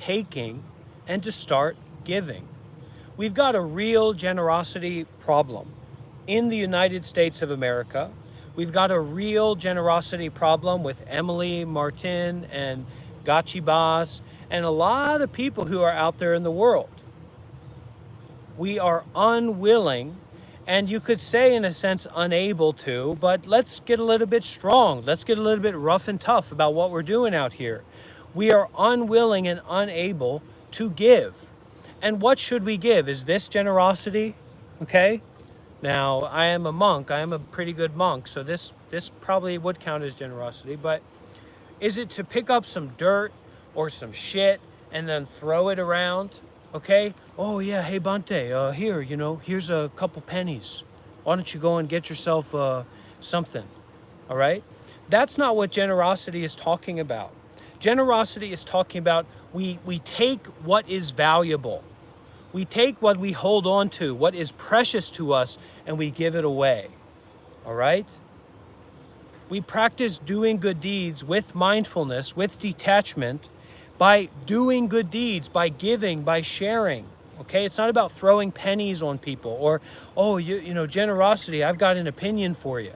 taking and to start giving. We've got a real generosity problem in the United States of America. We've got a real generosity problem with Emily Martin and Gachi Bas and a lot of people who are out there in the world. We are unwilling, and you could say in a sense unable to, but let's get a little bit strong. Let's get a little bit rough and tough about what we're doing out here. We are unwilling and unable to give. And what should we give? Is this generosity? Okay. Now, I am a monk. I am a pretty good monk, so this probably would count as generosity, but is it to pick up some dirt or some shit and then throw it around? Okay? Oh yeah, hey Bante, here, here's a couple pennies. Why don't you go and get yourself something? All right? That's not what generosity is talking about. Generosity is talking about we take what is valuable. We take what we hold on to, what is precious to us, and we give it away. All right? We practice doing good deeds with mindfulness, with detachment, by doing good deeds, by giving, by sharing. Okay? It's not about throwing pennies on people or, oh, generosity, I've got an opinion for you.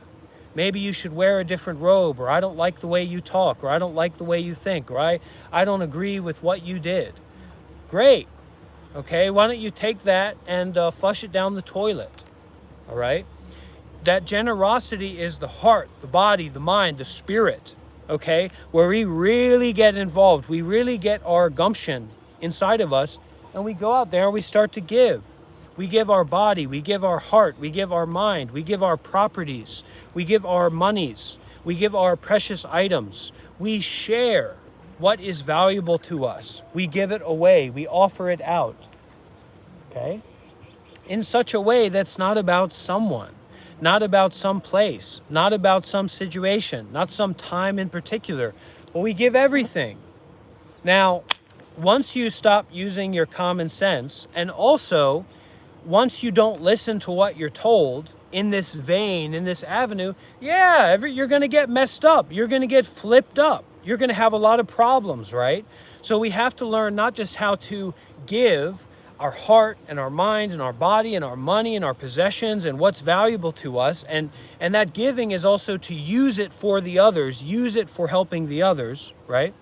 Maybe you should wear a different robe, or I don't like the way you talk, or I don't like the way you think, or I don't agree with what you did. Great. Okay, why don't you take that and flush it down the toilet? All right? That generosity is the heart, the body, the mind, the spirit, okay? Where we really get involved. We really get our gumption inside of us, and we go out there and we start to give. We give our body, we give our heart, we give our mind, we give our properties, we give our monies, we give our precious items. We share what is valuable to us. We give it away, we offer it out, okay? In such a way that's not about someone, not about some place, not about some situation, not some time in particular, but we give everything. Now, once you stop using your common sense, and also once you don't listen to what you're told in this vein, in this avenue, you're going to get messed up. You're going to get flipped up. You're going to have a lot of problems, right? So we have to learn not just how to give our heart and our mind and our body and our money and our possessions and what's valuable to us, and that giving is also to use it for the others, use it for helping the others, right?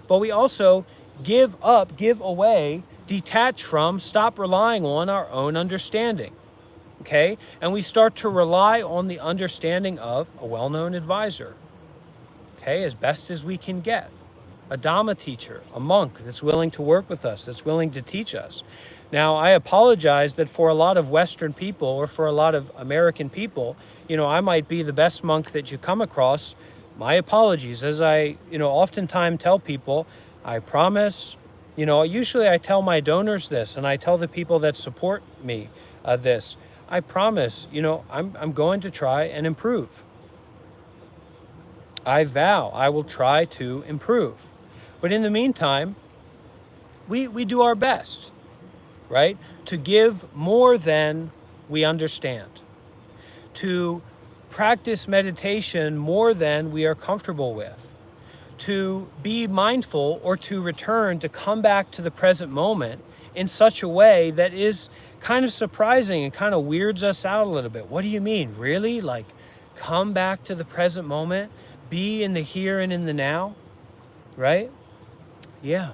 But we also give up, give away, detach from, stop relying on our own understanding, okay? And we start to rely on the understanding of a well-known advisor, okay, as best as we can get. A Dharma teacher, a monk that's willing to work with us, that's willing to teach us. Now, I apologize that for a lot of Western people or for a lot of American people, I might be the best monk that you come across. My apologies. As I, oftentimes tell people, I promise, usually I tell my donors this, and I tell the people that support me this. I promise, I'm going to try and improve. I vow I will try to improve. But in the meantime, we do our best, right? To give more than we understand. To practice meditation more than we are comfortable with. To be mindful or to return, to come back to the present moment in such a way that is kind of surprising and kind of weirds us out a little bit. What do you mean? Really? Like, come back to the present moment? Be in the here and in the now? Right? Yeah.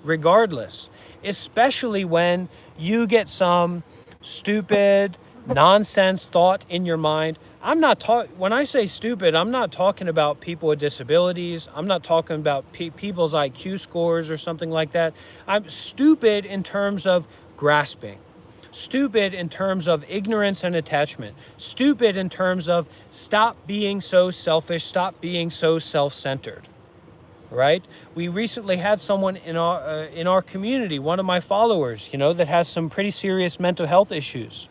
Regardless. Especially when you get some stupid nonsense thought in your mind. When I say stupid, I'm not talking about people with disabilities. I'm not talking about people's IQ scores or something like that. I'm stupid in terms of grasping. Stupid in terms of ignorance and attachment. Stupid in terms of stop being so selfish, stop being so self-centered. Right? We recently had someone in our community, one of my followers, that has some pretty serious mental health issues.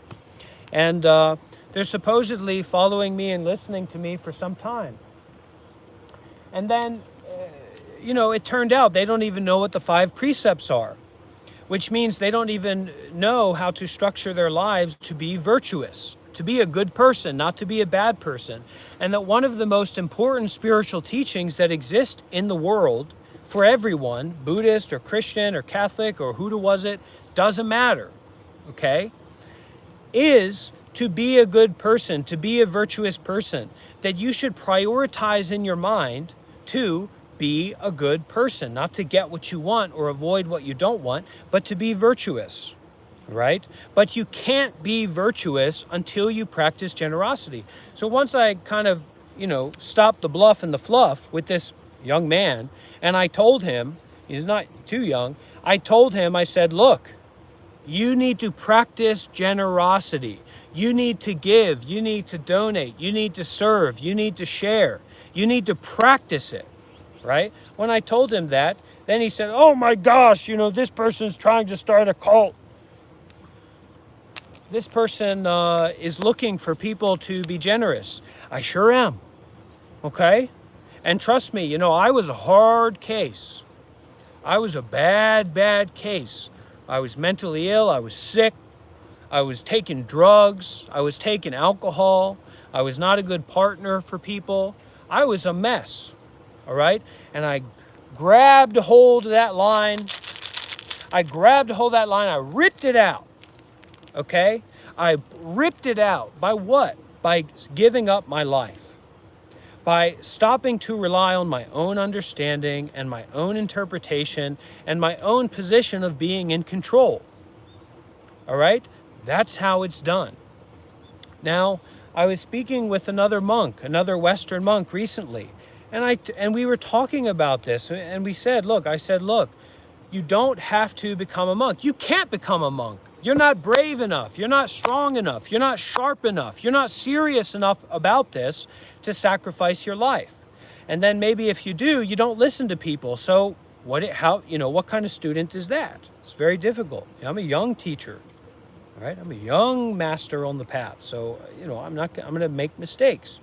And they're supposedly following me and listening to me for some time. And then, it turned out they don't even know what the 5 precepts are, which means they don't even know how to structure their lives to be virtuous, to be a good person, not to be a bad person. And that one of the most important spiritual teachings that exist in the world for everyone, Buddhist or Christian or Catholic or who was it, doesn't matter, okay, is to be a good person, to be a virtuous person, that you should prioritize in your mind to be a good person, not to get what you want or avoid what you don't want, but to be virtuous, right? But you can't be virtuous until you practice generosity. So once I kind of, stopped the bluff and the fluff with this young man, and I told him, he's not too young, I told him, I said, look, you need to practice generosity. You need to give. You need to donate. You need to serve. You need to share. You need to practice it, right? When I told him that, then he said, oh my gosh, this person's trying to start a cult. This person is looking for people to be generous. I sure am, okay? And trust me, I was a hard case. I was a bad case. I was mentally ill. I was sick. I was taking drugs. I was taking alcohol. I was not a good partner for people. I was a mess, all right? And I grabbed a hold of that line. I ripped it out, okay? I ripped it out. By what? By giving up my life. By stopping to rely on my own understanding and my own interpretation and my own position of being in control. All right? That's how it's done. Now, I was speaking with another Western monk recently, and we were talking about this, and I said, look, you don't have to become a monk. You can't become a monk. You're not brave enough. You're not strong enough. You're not sharp enough. You're not serious enough about this to sacrifice your life. And then maybe if you do, you don't listen to people. So what kind of student is that? It's very difficult. I'm a young teacher, right? I'm a young master on the path. So, I'm going to make mistakes.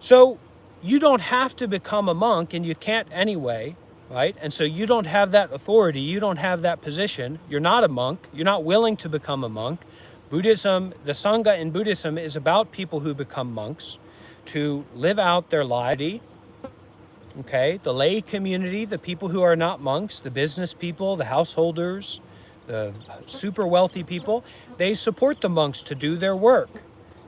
So you don't have to become a monk, and you can't anyway. Right? And so you don't have that authority. You don't have that position. You're not a monk. You're not willing to become a monk. Buddhism, the Sangha in Buddhism is about people who become monks to live out their life. Okay? The lay community, the people who are not monks, the business people, the householders, the super wealthy people, they support the monks to do their work.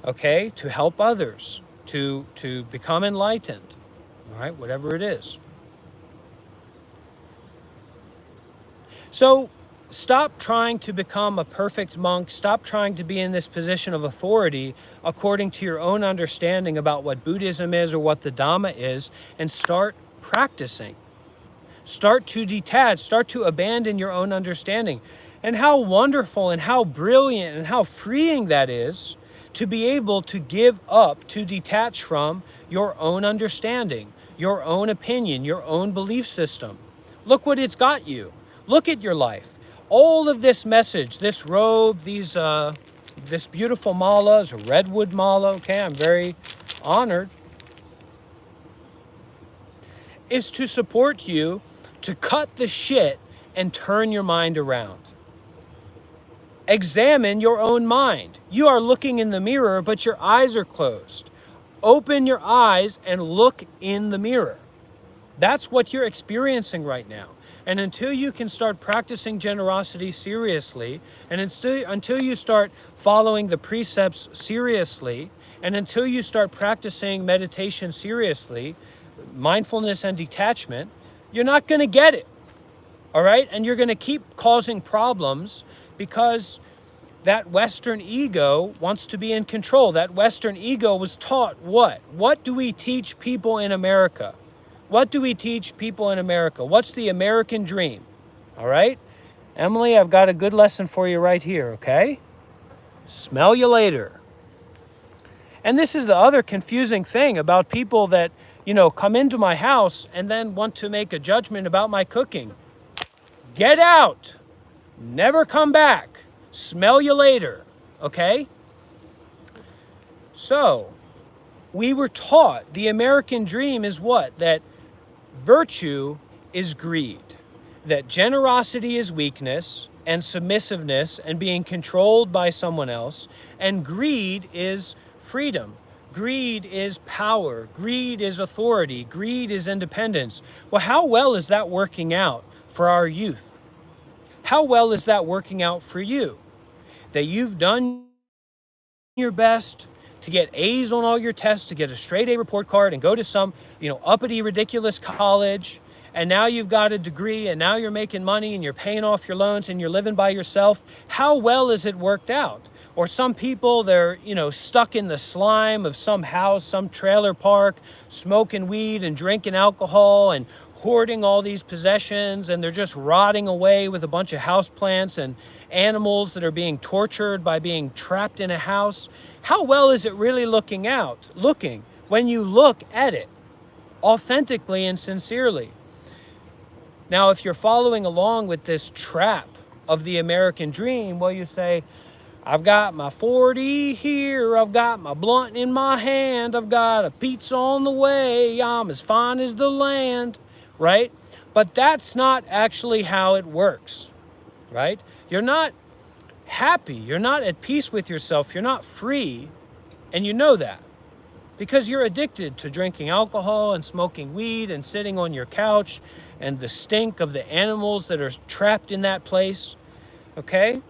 Okay? To help others, to become enlightened. All right? Whatever it is. So stop trying to become a perfect monk. Stop trying to be in this position of authority according to your own understanding about what Buddhism is or what the Dharma is, and start practicing. Start to detach. Start to abandon your own understanding. And how wonderful and how brilliant and how freeing that is to be able to give up, to detach from your own understanding, your own opinion, your own belief system. Look what it's got you. Look at your life. All of this message, this robe, this beautiful mala is a redwood mala, okay? I'm very honored. Is to support you to cut the shit and turn your mind around. Examine your own mind. You are looking in the mirror, but your eyes are closed. Open your eyes and look in the mirror. That's what you're experiencing right now. And until you can start practicing generosity seriously, and until you start following the precepts seriously, and until you start practicing meditation seriously, mindfulness and detachment, you're not going to get it, all right? And you're going to keep causing problems because that Western ego wants to be in control. That Western ego was taught what? What do we teach people in America? What do we teach people in America? What's the American dream? All right? Emily, I've got a good lesson for you right here, okay? Smell you later. And this is the other confusing thing about people that, come into my house and then want to make a judgment about my cooking. Get out. Never come back. Smell you later, okay? So, we were taught the American dream is what? That virtue is greed, that generosity is weakness and submissiveness and being controlled by someone else, and greed is freedom. Greed is power. Greed is authority. Greed is independence. Well, how well is that working out for our youth? How well is that working out for you? That you've done your best to get A's on all your tests, to get a straight A report card and go to some, uppity, ridiculous college. And now you've got a degree and now you're making money and you're paying off your loans and you're living by yourself. How well has it worked out? Or some people, they're, stuck in the slime of some house, some trailer park, smoking weed and drinking alcohol and hoarding all these possessions, and they're just rotting away with a bunch of houseplants and animals that are being tortured by being trapped in a house. How well is it really looking when you look at it authentically and sincerely? Now, if you're following along with this trap of the American dream, well, you say, I've got my 40 here, I've got my blunt in my hand, I've got a pizza on the way, I'm as fine as the land, right? But that's not actually how it works, right? You're not happy, you're not at peace with yourself, you're not free, and you know that. Because you're addicted to drinking alcohol and smoking weed and sitting on your couch and the stink of the animals that are trapped in that place, okay?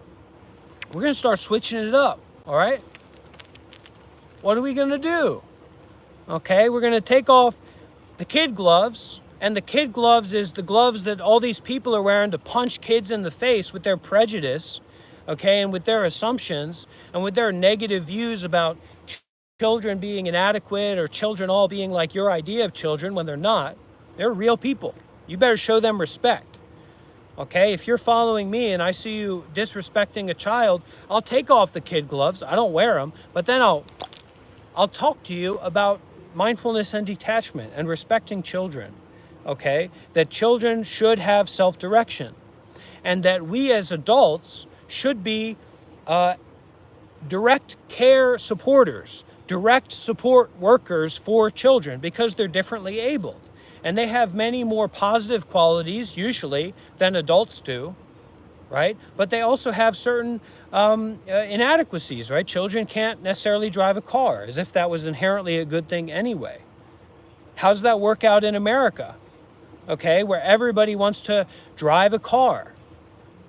We're going to start switching it up, all right? What are we going to do? Okay, we're going to take off the kid gloves, and the kid gloves is the gloves that all these people are wearing to punch kids in the face with their prejudice, okay, and with their assumptions and with their negative views about children being inadequate or children all being like your idea of children when they're not. They're real people. You better show them respect. Okay, if you're following me and I see you disrespecting a child, I'll take off the kid gloves. I don't wear them, but then I'll talk to you about mindfulness and detachment and respecting children. Okay, that children should have self-direction, and that we as adults should be direct care supporters, direct support workers for children, because they're differently abled. And they have many more positive qualities, usually, than adults do, right? But they also have certain inadequacies, right? Children can't necessarily drive a car, as if that was inherently a good thing anyway. How does that work out in America? Okay, where everybody wants to drive a car.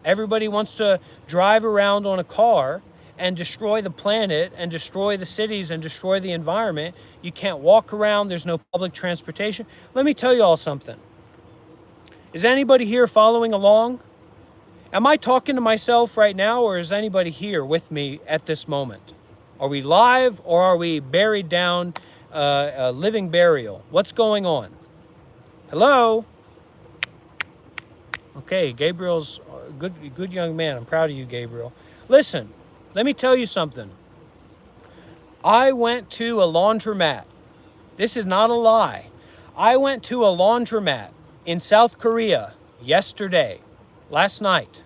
Everybody wants to drive around on a car and destroy the planet and destroy the cities and destroy the environment. You can't walk around. There's no public transportation. Let me tell you all something. Is anybody here following along? Am I talking to myself right now, or is anybody here with me at this moment? Are we live, or are we buried down a living burial? What's going on? Hello? Okay, Gabriel's a good young man. I'm proud of you, Gabriel. Listen. Let me tell you something. I went to a laundromat. This is not a lie. I went to a laundromat in South Korea last night.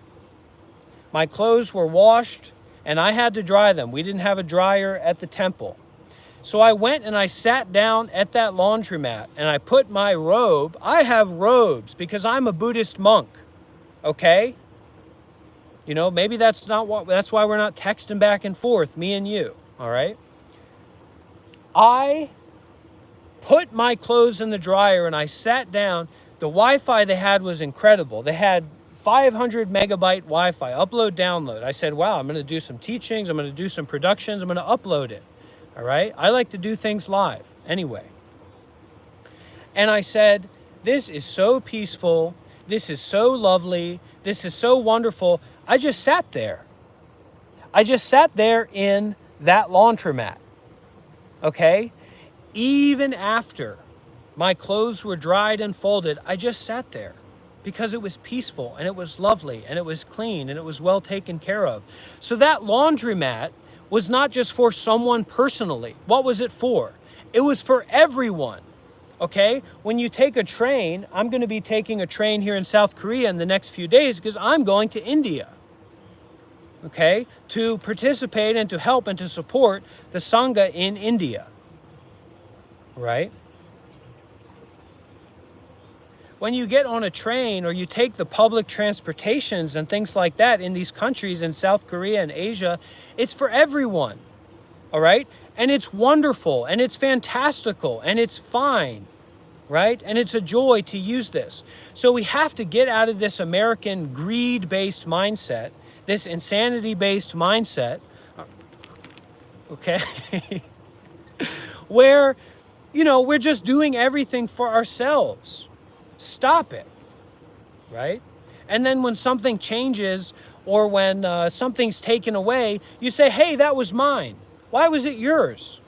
My clothes were washed and I had to dry them. We didn't have a dryer at the temple. So I went and I sat down at that laundromat and I put my robe. I have robes because I'm a Buddhist monk, okay? Maybe that's why we're not texting back and forth, me and you, all right? I put my clothes in the dryer and I sat down. The Wi-Fi they had was incredible. They had 500 megabyte Wi-Fi, upload, download. I said, wow, I'm going to do some teachings. I'm going to do some productions. I'm going to upload it, all right? I like to do things live anyway. And I said, this is so peaceful. This is so lovely. This is so wonderful. I just sat there. I just sat there in that laundromat, okay? Even after my clothes were dried and folded, I just sat there because it was peaceful and it was lovely and it was clean and it was well taken care of. So that laundromat was not just for someone personally. What was it for? It was for everyone. Okay, when you take a train, I'm going to be taking a train here in South Korea in the next few days because I'm going to India, okay, to participate and to help and to support the Sangha in India, right? When you get on a train or you take the public transportations and things like that in these countries in South Korea and Asia, it's for everyone, all right? And it's wonderful, and it's fantastical, and it's fine, right? And it's a joy to use this. So we have to get out of this American greed-based mindset, this insanity-based mindset, okay? Where, we're just doing everything for ourselves. Stop it, right? And then when something changes or when something's taken away, you say, hey, that was mine. Why was it yours?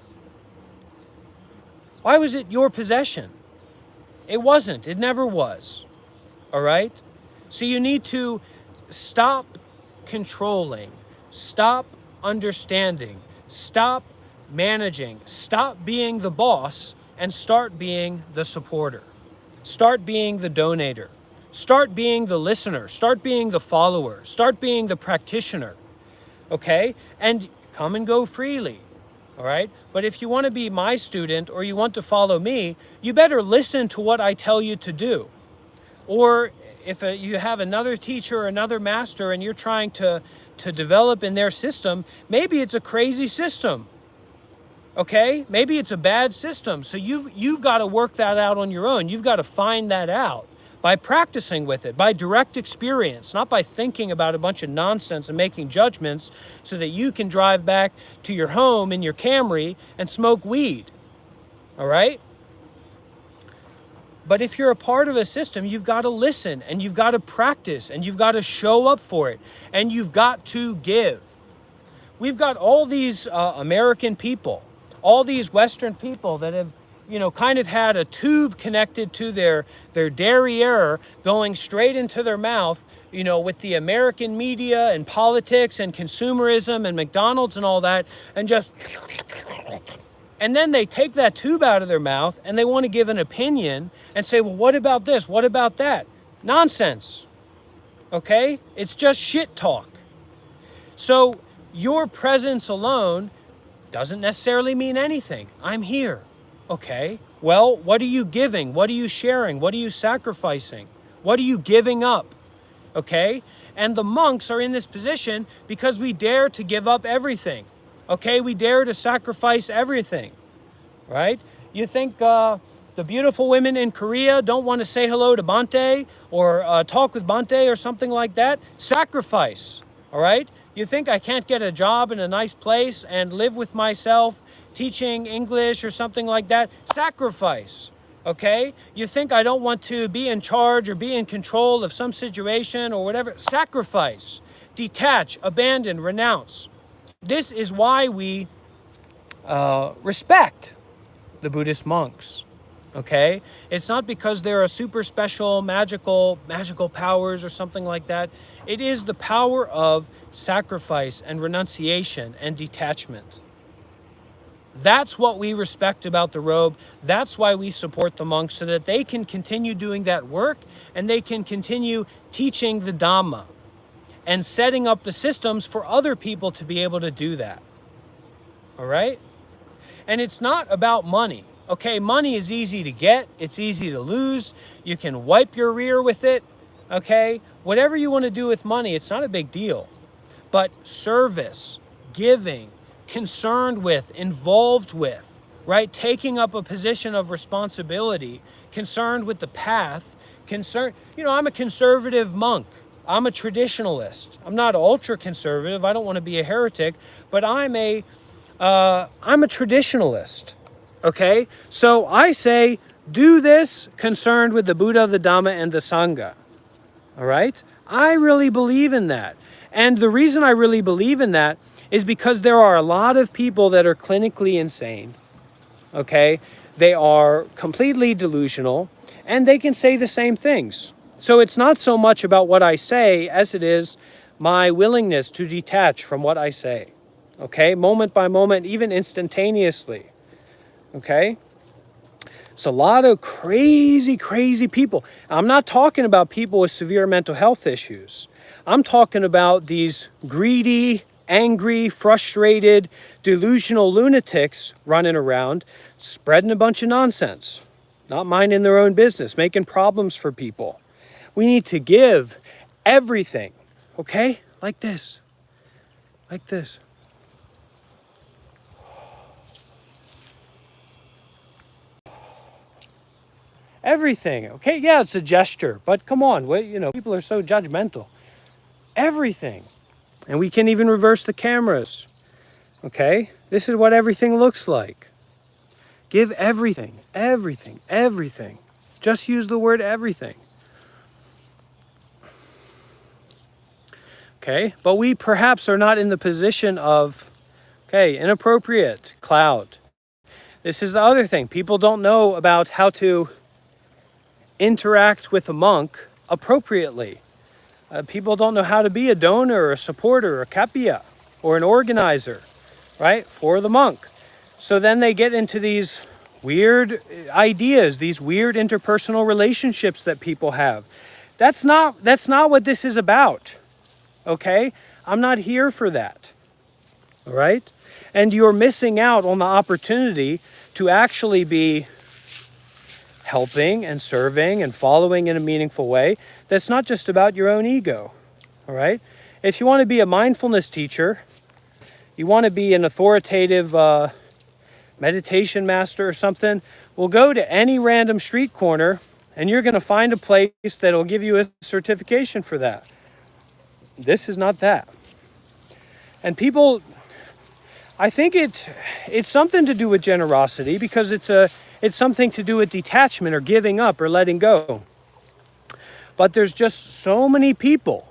Why was it your possession? It wasn't. It never was. All right? So you need to stop controlling, stop understanding, stop managing, stop being the boss, and start being the supporter. Start being the donator. Start being the listener. Start being the follower. Start being the practitioner. Okay? And come and go freely. All right? But if you want to be my student or you want to follow me, you better listen to what I tell you to do. Or if you have another teacher or another master and you're trying to develop in their system, maybe it's a crazy system. Okay? Maybe it's a bad system. So you've got to work that out on your own. You've got to find that out by practicing with it, by direct experience, not by thinking about a bunch of nonsense and making judgments so that you can drive back to your home in your Camry and smoke weed. All right? But if you're a part of a system, you've got to listen and you've got to practice and you've got to show up for it and you've got to give. We've got all these American people, all these Western people that have, kind of had a tube connected to their derriere going straight into their mouth, with the American media and politics and consumerism and McDonald's and all that, and then they take that tube out of their mouth and they want to give an opinion and say, well, what about this? What about that? Nonsense. Okay? It's just shit talk. So your presence alone doesn't necessarily mean anything. I'm here. Okay, well, what are you giving? What are you sharing? What are you sacrificing? What are you giving up? Okay, and the monks are in this position because we dare to give up everything. Okay, we dare to sacrifice everything, right? You think the beautiful women in Korea don't want to say hello to Bante or talk with Bante or something like that? Sacrifice, all right? You think I can't get a job in a nice place and live with myself teaching English or something like that? Sacrifice, okay? You think I don't want to be in charge or be in control of some situation or whatever? Sacrifice, detach, abandon, renounce. This is why we respect the Buddhist monks, okay? It's not because they're a super special magical powers or something like that. It is the power of sacrifice and renunciation and detachment. That's what we respect about the robe. That's why we support the monks, so that they can continue doing that work and they can continue teaching the Dhamma and setting up the systems for other people to be able to do that. All right? And it's not about money. Okay, money is easy to get. It's easy to lose. You can wipe your rear with it. Okay? Whatever you want to do with money, it's not a big deal. But service, giving, concerned with, involved with, right? Taking up a position of responsibility, concerned with the path, I'm a conservative monk. I'm a traditionalist. I'm not ultra conservative. I don't want to be a heretic, but I'm a traditionalist. Okay? So I say, do this concerned with the Buddha, the Dhamma, and the Sangha. All right? I really believe in that. And the reason I really believe in that is because there are a lot of people that are clinically insane, okay? They are completely delusional, and they can say the same things. So it's not so much about what I say as it is my willingness to detach from what I say, okay? Moment by moment, even instantaneously, okay? It's a lot of crazy, crazy people. I'm not talking about people with severe mental health issues. I'm talking about these greedy, angry, frustrated, delusional lunatics running around, spreading a bunch of nonsense, not minding their own business, making problems for people. We need to give everything, okay? Like this. Like this. Everything. Okay, yeah, it's a gesture, but come on, people are so judgmental. Everything. And we can even reverse the cameras. Okay? This is what everything looks like. Give everything, everything, everything. Just use the word everything. Okay? But we perhaps are not in the position of, inappropriate cloud. This is the other thing. People don't know about how to interact with a monk appropriately. People don't know how to be a donor, a supporter, a kapia, or an organizer, right, for the monk. So then they get into these weird ideas, these weird interpersonal relationships that people have. That's not what this is about, okay? I'm not here for that, all right? And you're missing out on the opportunity to actually be helping and serving and following in a meaningful way that's not just about your own ego, all right? If you want to be a mindfulness teacher, you want to be an authoritative meditation master or something, well, go to any random street corner and you're going to find a place that'll give you a certification for that. This is not that. And people, I think it's something to do with generosity because it's something to do with detachment or giving up or letting go. But there's just so many people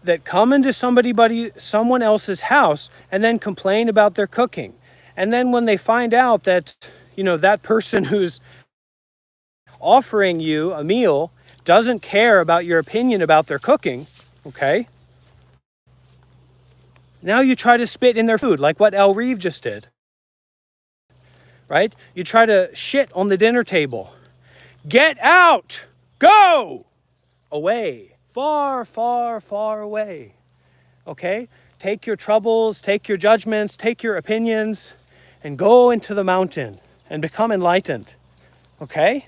that come into someone else's house and then complain about their cooking. And then when they find out that, that person who's offering you a meal doesn't care about your opinion about their cooking, okay? Now you try to spit in their food, like what El Reeve just did, right? You try to shit on the dinner table. Get out! Go! Away. Far, far, far away. Okay? Take your troubles, take your judgments, take your opinions, and go into the mountain and become enlightened. Okay?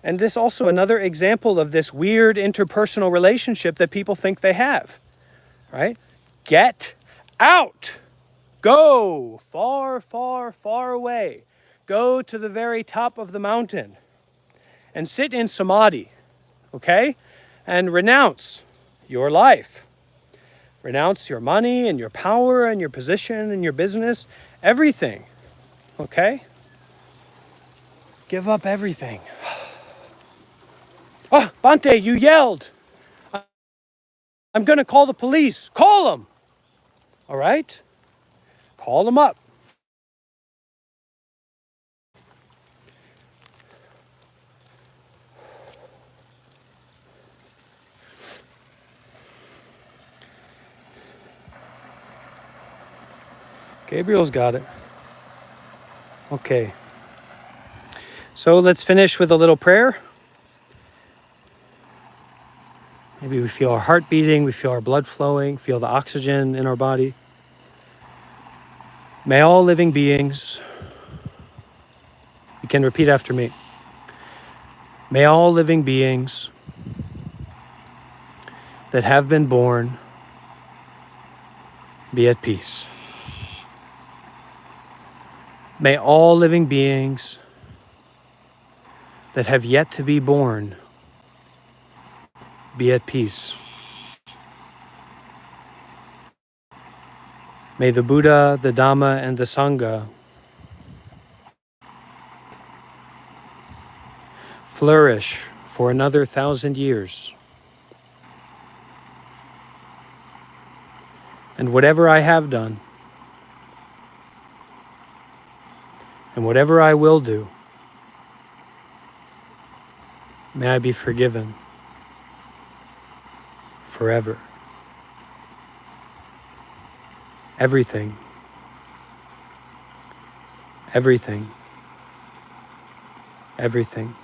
And this also another example of this weird interpersonal relationship that people think they have. Right? Get out! Go far, far, far away. Go to the very top of the mountain and sit in samadhi. Okay? And renounce your life. Renounce your money and your power and your position and your business. Everything. Okay? Give up everything. Oh, Bante, you yelled. I'm going to call the police. Call them. All right? Call them up. Gabriel's got it. Okay. So let's finish with a little prayer. Maybe we feel our heart beating, we feel our blood flowing, feel the oxygen in our body. May all living beings, you can repeat after me. May all living beings that have been born be at peace. May all living beings that have yet to be born be at peace. May the Buddha, the Dhamma, and the Sangha flourish for another 1,000 years. And whatever I have done, and whatever I will do, may I be forgiven forever. Everything, everything, everything.